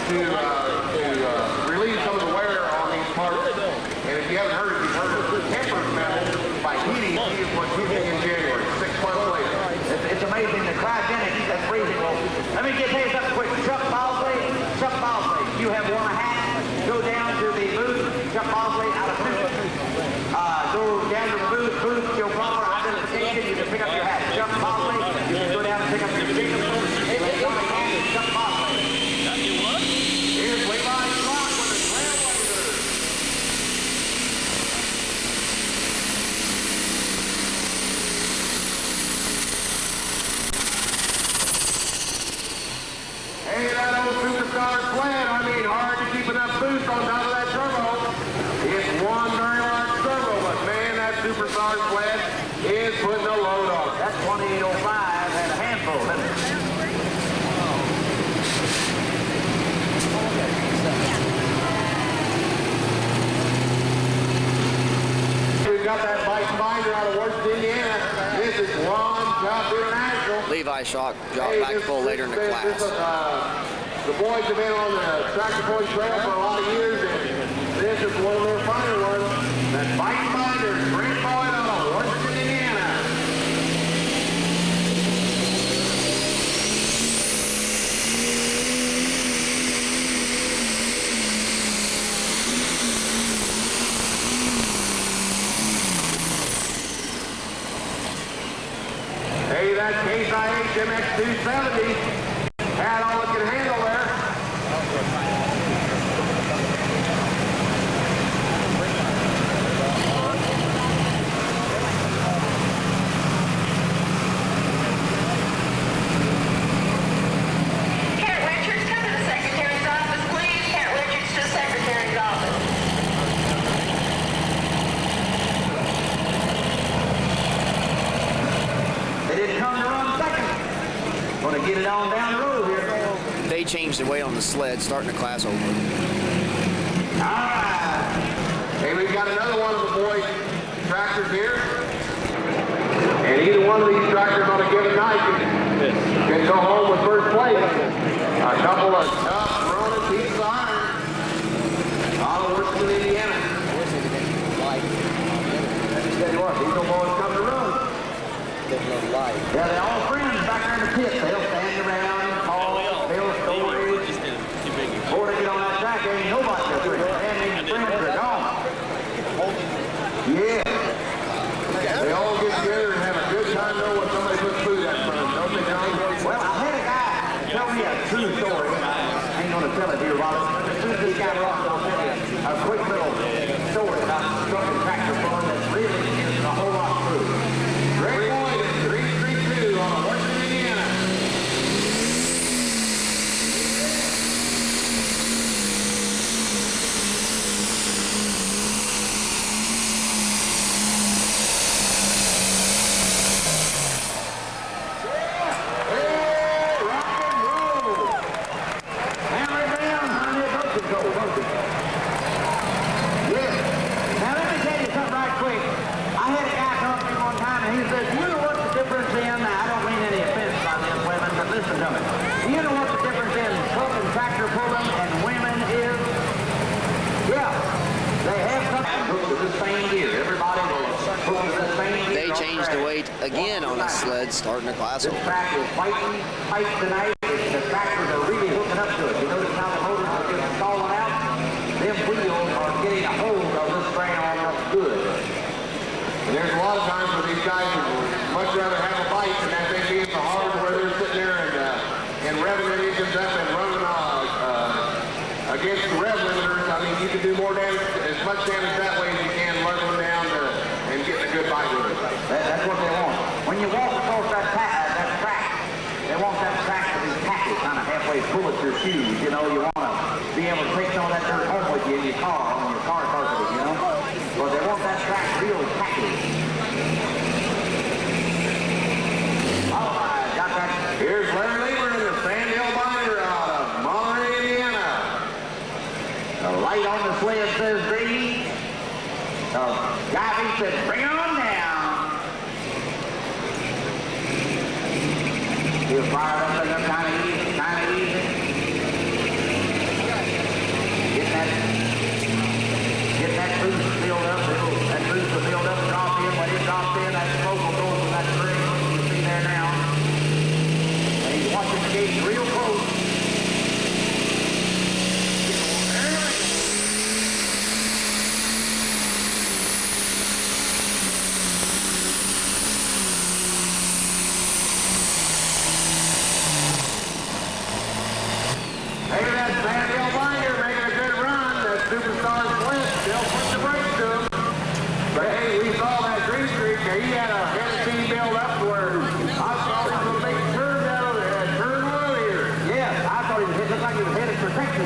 to relieve some of the wear on these parts. And if you haven't heard it, you've heard of the tempered metal by heating what's heating in January, 6 months later. It's amazing, the cryogenics, that freezing. Well, let me tell you something quick. Chuck Bosley, you have worn a hat, go down to the booth, Chuck Bosley out of Memphis. Go down to the booth, your proper identification, you can pick up your hat. Chuck Bosley, you can go down and pick up your ticket. Chuck Bosley. Here's Levi Clark with the Trailblazers. Hey, that old superstar sled, hard to keep enough boost on top of that turbo. It's one very large turbo, but man, that superstar sled is putting a load on. That 2805 had a handful, didn't it? We've got that bike binder out of Washington, Indiana. This is Ron Cup International. Levi Shock dropped back full later in the class. The boys have been on the Tractor Point Trail for a lot of years, and this is one of their finer ones. That bike binder, Green Boy out of Washington, Indiana. Hey, that Case IH MX270 had all it can handle there. Cat Richards, come to the Secretary's office, please. Cat Richards to the Secretary's office. They didn't come to run second. Want to get it on down the road here. They changed the weight on the sled, starting the class over. All right. Hey, we've got another one of the boys' tractors here. And either one of these tractors on a given night can go home with first place. A couple of tough running pieces of iron. All of Washington, Indiana. Tell you what, these old boys come to run. Yeah, they're all friends back there in the pit. They'll stand around and talk, tell stories. Before they get on that track, there ain't nobody that's friends. And these friends are gone. Yeah. They all get together and have a good time knowing when somebody puts food out front of them, don't they, John? Well, I had a guy tell me a true story. I ain't going to tell it here, Robert. As soon as this guy walked, I'll tell you a quick little story about truck and tractor pulling that really is a whole lot true. Greg Boyd at 332 on Washington, Indiana. They changed the weight again on the sled, starting the class over. This track is fighting tonight. The tractors are really hooking up to it. You notice how the motors are just stalling out? Them wheels are getting a hold of this thing on up good. And there's a lot of times where these guys would much rather have a bite than that thing being so hard where they're sitting there and revving their engines up and running against the rev limiters. I mean, you can do more damage, as much damage that way as you can leveling down and getting a good bite with it. That's what they want. When you walk across that track, they want that track to be tacky, kind of halfway full of your shoes. You know, you want to be able to take some of that dirt home with you in your car, on your car carpet, you know. But they want that track real tacky. All right, got that. Here's Larry Lieber in the Sandhill binder out of Monterey, Indiana. The light on the sled says green. The guy said, bring it on down. He'll fire up in there kind of easy, kind of easy.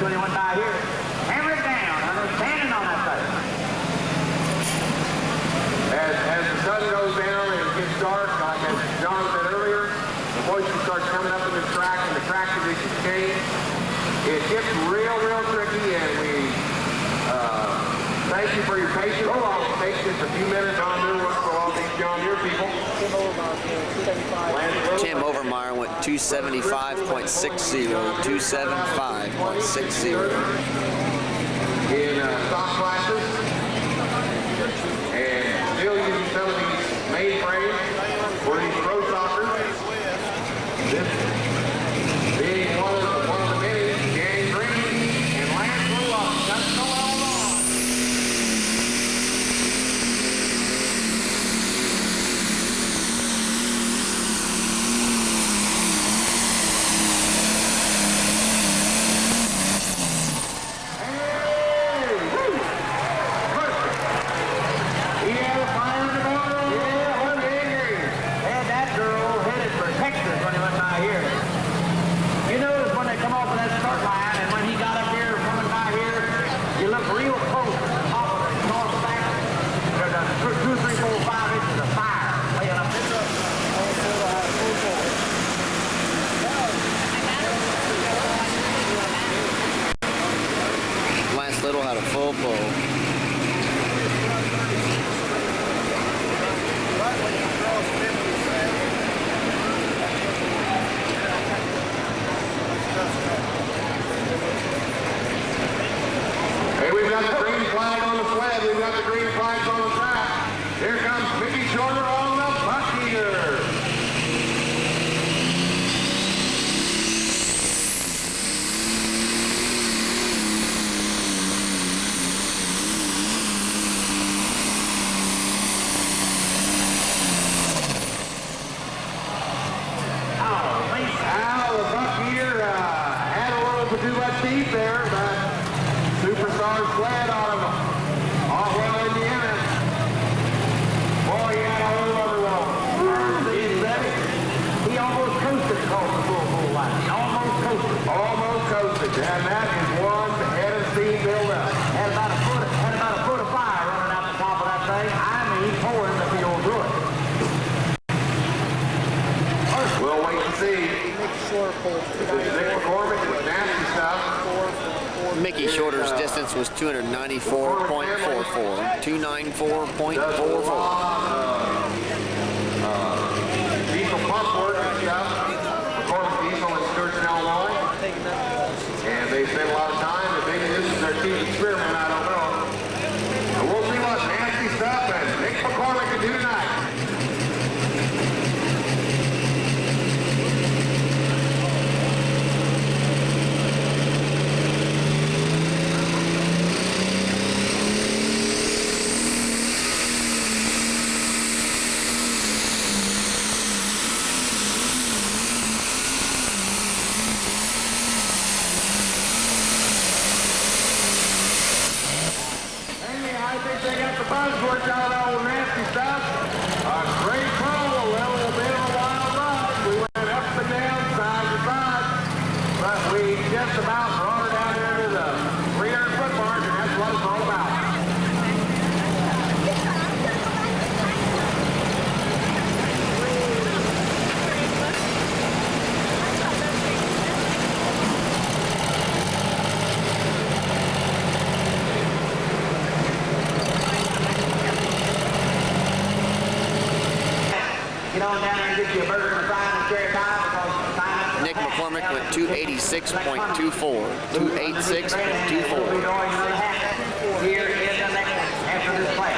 when he went by here. Hammer it down. I'm standing on that thing. As the sun goes down and it gets dark, like as John said earlier, the moisture starts coming up in the track and the track conditions change. It gets real tricky, and we thank you for your patience. It'll take just a few minutes on new one for all these John Deere people. Tim Overmeyer went 275.60, 275.60. In stock classes, and still using some of these mainframes for these pro stockers. This being one of the many, Danny Green and Lance Rudolph. That's no all on. Little had a full pull. Hey, we've got the green flag on the sled. We've got the green flags on the track. Here comes Mickey Shorter on the buck eater. Too much heat there, but Superstar sled out of Otwell, Indiana. Boy, he had a whole other roll. He almost coasted across the full line. He almost coasted. Almost coasted, and that is one head of steam build up. Had about a foot of fire running out the top of that thing. I mean, pouring the field through it. We'll wait and see. This is Nick McCormick with nasty stuff. Mickey Shorter's distance was 294.44. 294.44. Diesel pump work and stuff. McCormick Diesel in Sturgeon, Illinois. And they spend a lot of time, and maybe this is their team experiment, I don't know. And we'll see what nasty stuff and Nick McCormick can do tonight. They got the bugs worked out all the nasty stuff. A great pull, a little bit of a wild ride. We went up and down, side to side, but we just about brought her down there to the 300-foot mark, and that's what it's all about. Get on down there and get you a burger and a fry and a cherry pie because Nick McCormick went 286.24. 286.24. Here in the next, after this class.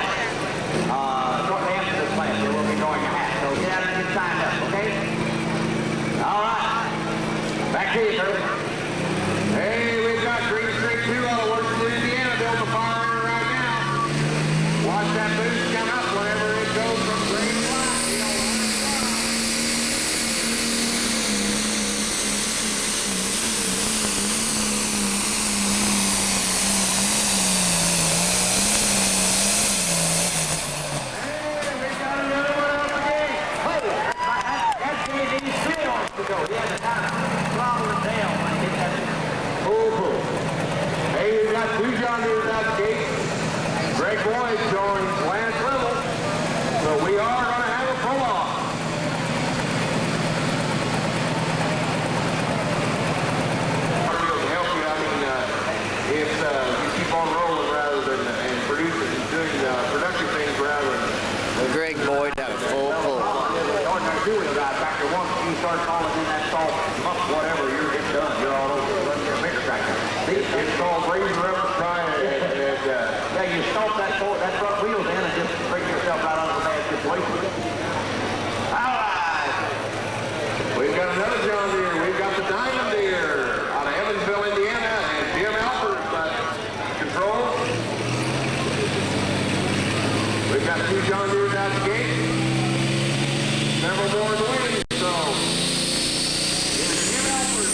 Shortly after this class, there will be going a hat. So get out and get signed up, okay? All right. Back to you, sir. Hey, we've got Green Street 2 on the works in Indiana building a fire in right now. Watch that boost come up whenever it goes from green to black. You know, That's JD's field to go. He had to kind of throttle it down. boys showing Lance Little. So we are going to have a pull-off. Help you. I mean, if you keep on rolling rather than and producing, doing productive things rather than. Greg Boyd out of full pull. The ordinary two-wheel drive tractor, once you start calling in that salt, muck, whatever, it's done. You're all over. You're a bigger tractor. It's called Breeze River Try and Yeah, you stomp that front wheels in and just bring yourself right out of a bad situation. All right. we've got another John Deere. We've got the Diamond Deere out of Evansville, Indiana, and Jim Alford controls. We've got 2 John Deeres out the gate. Several more in the wings, so here's Jim Alford.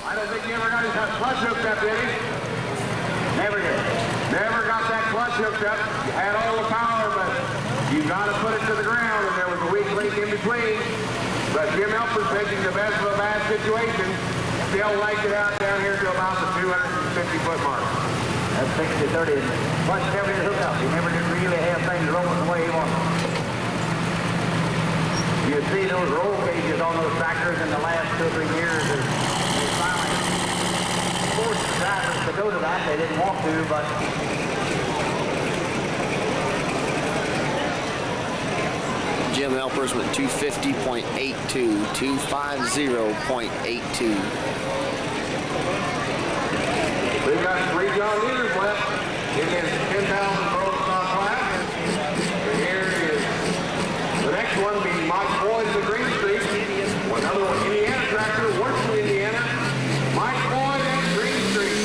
I don't think he ever got his clutch hooked up, did he? Never did. Never got that clutch hooked up. You had all the power, but you got to put it to the ground, and there was a weak link in between. But Jim Elford's making the best of a bad situation. Still liked it out down here to about the 250-foot mark. That's 60-30. Clutch never did hook up. He never did really have things rolling the way he wanted. You see those roll gauges on those tractors in the last 2 or 3 years. They finally forced the drivers to go to that. They didn't want to, but Jim Helpers went 250.82, 250.82. We've got 3 John Deeres left in this 10,000 roll stock class. And here is the next one being Mike Boyd of the Green Street. Another one, Indiana tractor, works in Indiana. Mike Boyd at Green Street.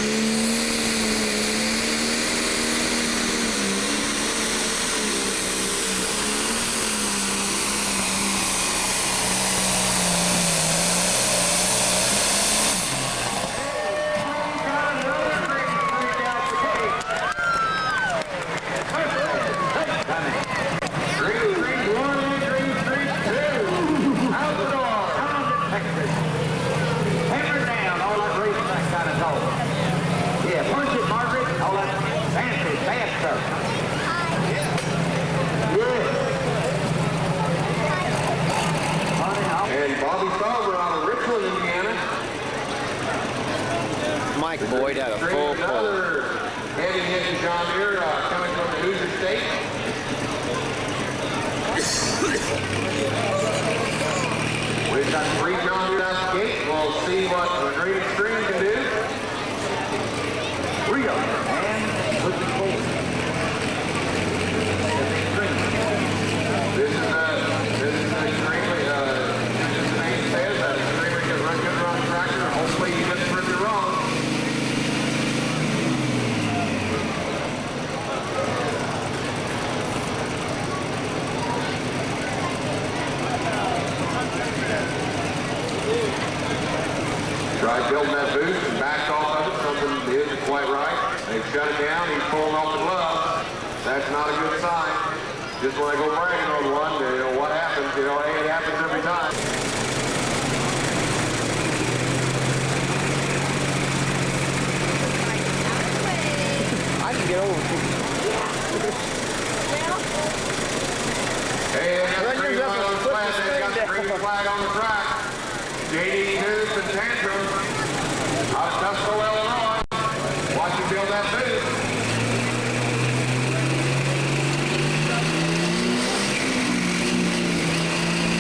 And Bobby Sauber out of Richland, Indiana. Mike Boyd out of full pull. Another heavy hitting John Deere coming from the Hoosier State. We've got 3 John Deere out the gate. We'll see what the Great Extreme can do. Rio and looking forward. This is extremely, as the name says, an extremely good run tractor. Hopefully he doesn't prove you wrong. Tried building that boost and backed off of it. Something isn't quite right. They shut it down. He's pulling off the glove. That's not a good sign. Just when I go bragging on one, what happens? Hey, it happens every time. I can get over it. Hey, they got the green flag on the flag. They got the green flag on the track. J.D. News and Tantrum out of Tuscaloosa, Illinois. Watch him build that booth.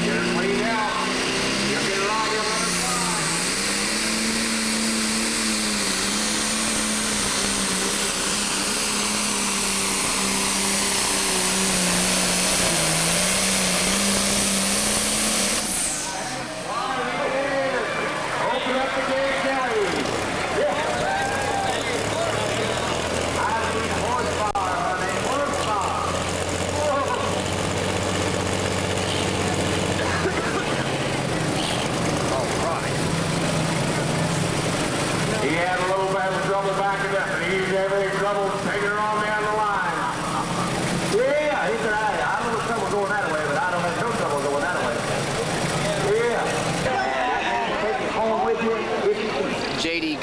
Get her cleaned out. You'll get her on the other side.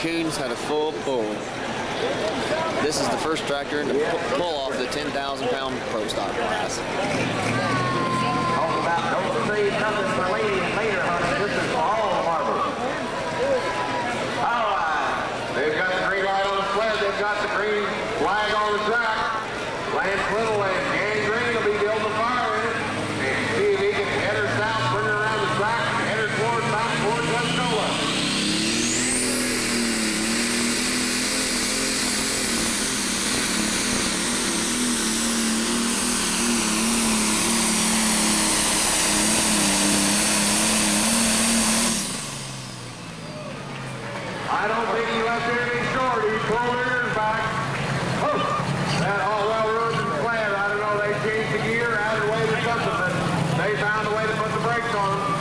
Coons had a full pull. This is the first tractor in the pull off the 10,000-pound pro stock class. Talk about don't say nothing for lady and later, honey. This is for all the marbles. All right. They've got the green light on the sled. They've got the green flag on the track. Lance Little and Dan Green will be building a fire in it. And see if he can head her south, bring her around the track, and head her towards Tuscola. I don't think he left anything short. He pulled hers back. Oh, that all well ruined the sled. I don't know. They changed the gear, added weight or something, but they found a way to put the brakes on them.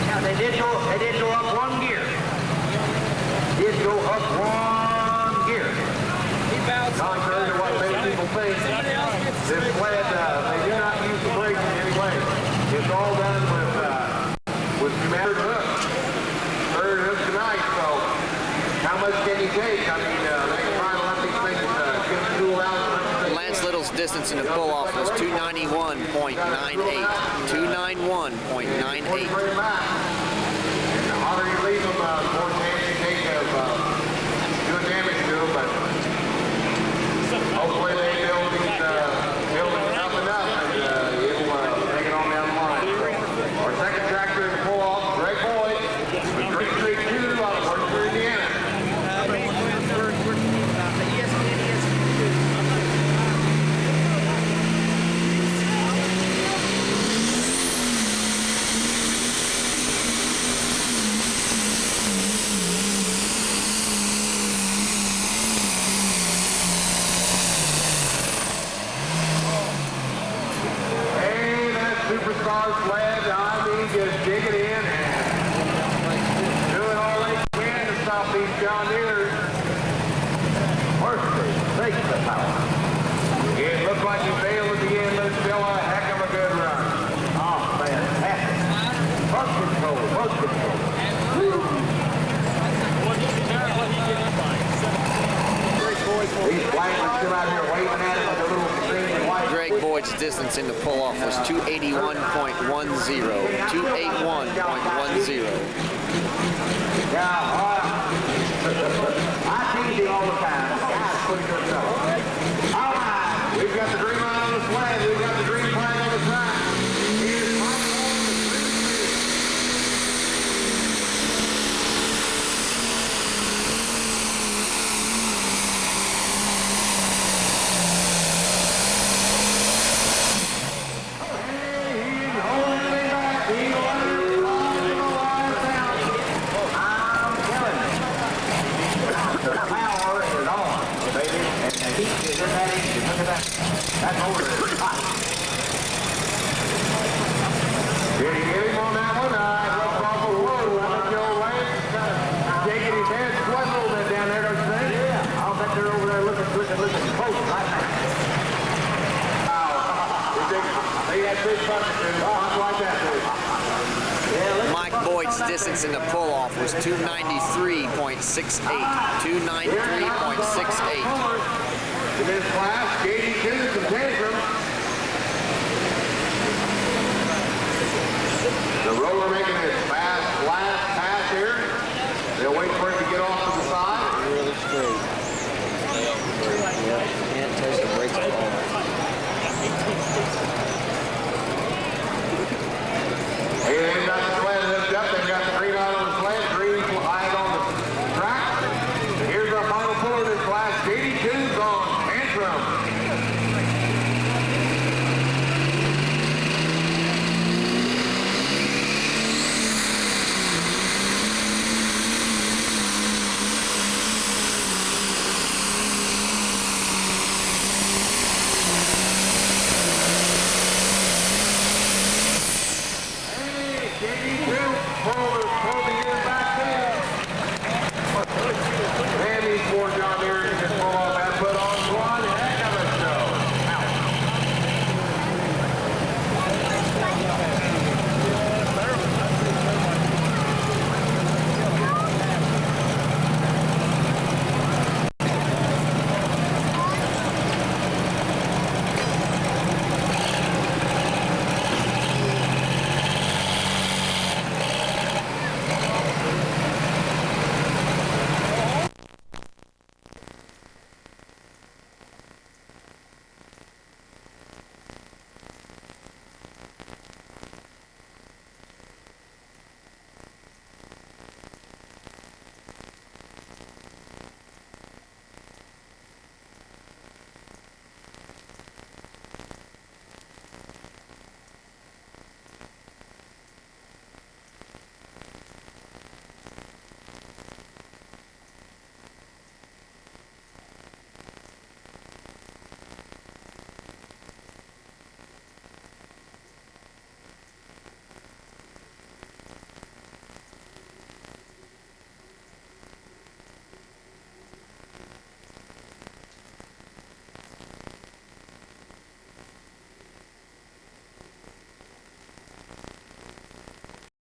Yeah, they did go up one gear. Did go up one gear. Contrary to what many people think, this sled, they do not use the brakes in any way. It's all done with standard hooks. Third hook tonight, so how much can you take? I mean, they can try to let these things get cool out. Lance Little's distance in the pull off was 291.98. 291.98. Very back. And the hotter you leave them, the more chance you take of doing damage to them, but hopefully they build these buildings up enough and it'll take it on down the line. So, our second tractor in the pull off, Greg Boyd, with Green Street 2 out of Worcester, Indiana. Hey, that superstar sled, I mean, just dig it in and doing all they can to stop these John Deeres. Mercy, take the power. It looked like he failed at the end, but it's still a heck of a good run. Oh, fantastic. Bus control, bus control. These flankers come out here waving at him with a little green and white. Greg Boyd's distance in the pull off was 281.10. 281.10. Yeah, I tease you all the time. Guys, pretty good stuff. All right, we've got the green light on the sled. We've got the green flag on the track. Here's Mike Bowles with Green Street. He's holding it back. He's letting it fall to the wire down. I'm telling you. The power is on, baby. And the heat is in that engine. Look at that. That motor is hot. Did he get him on that one? Looks awful low. I think the old Lance kind of shaking his head, sweating a little bit down there, don't you think? Yeah, I'll bet they're over there looking close right now. They had big buckets in it. Like that, dude. Mike Boyd's distance in the pull off was 293.68. 293.68. In this class, Katie Tunes and Tantrum. The roller making his fast last pass here. They'll wait for it to get off to the side. Really straight. Yeah, can't touch the brakes at all. Hey, they've got the sled hooked up. They've got the green light on the sled, green light on the track. And here's our final puller of this class, Katie Tunes on Tantrum. Katie Tunes, pull